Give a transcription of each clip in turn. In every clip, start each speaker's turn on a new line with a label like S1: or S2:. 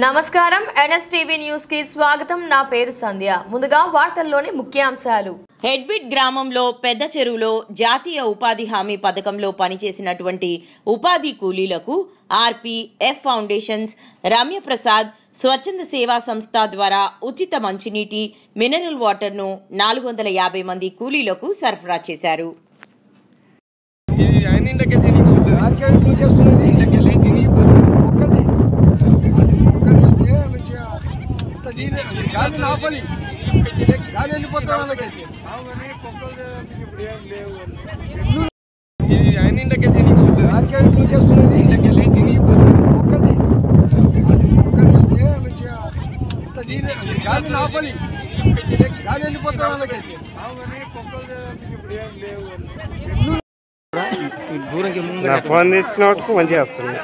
S1: నమస్కారం NSTV news కి స్వాగతం। నా పేరు సంధ్య। ముందుగా వార్తల్లోని ముఖ్యాంశాలు।
S2: హెడ్బిట్ గ్రామంలో పెద్ద చెరువులో జాతీయ ఉపాధి హామీ పథకంలో పనిచేసినటువంటి ఉపాధి కూలీలకు ఆర్పీఎఫ్ ఫౌండేషన్స్ రమ్య ప్రసాద్ స్వచ్ఛంద సేవా సంస్థ ద్వారా ఉచిత మంచినీటి మినరల్ వాటర్ ను 450 మంది కూలీలకు సరఫరా చేశారు।
S3: ఫోన్ తెచ్చినట్టు మంచిగా వస్తుంది।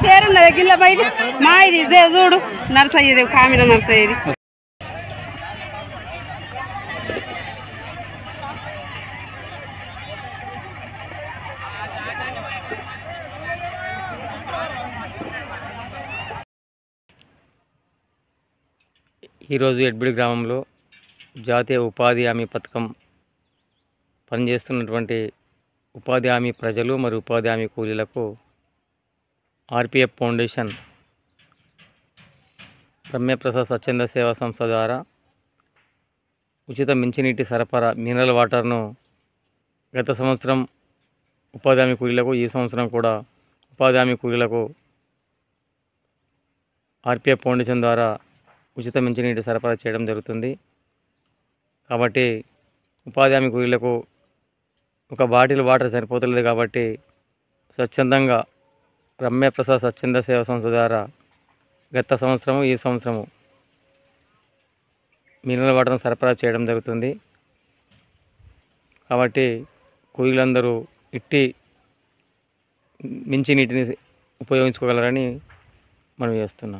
S4: పేరున్నది గిల్ల బయట మా ఇది చూడు నర్సయ్యేది కామిన నర్సయ్యేది
S5: ఈరోజు ఎడ్బిడి గ్రామంలో జాతీయ ఉపాధి హామీ పథకం పనిచేస్తున్నటువంటి ఉపాధి హామీ ప్రజలు మరియు ఉపాధి హామీ కూలీలకు ఆర్పీఎఫ్ ఫౌండేషన్ రమ్యప్రసాద్ స్వచ్ఛంద సేవా సంస్థ ద్వారా ఉచిత మంచినీటి సరఫరా మినరల్ వాటర్ను గత సంవత్సరం ఉపాధి హామీ కూలీలకు, ఈ సంవత్సరం కూడా ఉపాధి హామీ కూలీలకు ఆర్పీఎఫ్ ఫౌండేషన్ ద్వారా ఉచిత మంచినీటి సరఫరా చేయడం జరుగుతుంది। కాబట్టి ఉపాధి హామీ కూలీలకు ఒక బాటిల్ వాటర్ సరిపోతలేదు కాబట్టి స్వచ్ఛందంగా రమ్యప్రసాద్ స్వచ్ఛంద సేవా సంస్థ ద్వారా గత సంవత్సరము, ఈ సంవత్సరము మినరల్ వాటర్ను సరఫరా చేయడం జరుగుతుంది। కాబట్టి కూలీలందరూ ఇట్టి మంచినీటిని ఉపయోగించుకోగలరని మనం చేస్తున్నాం।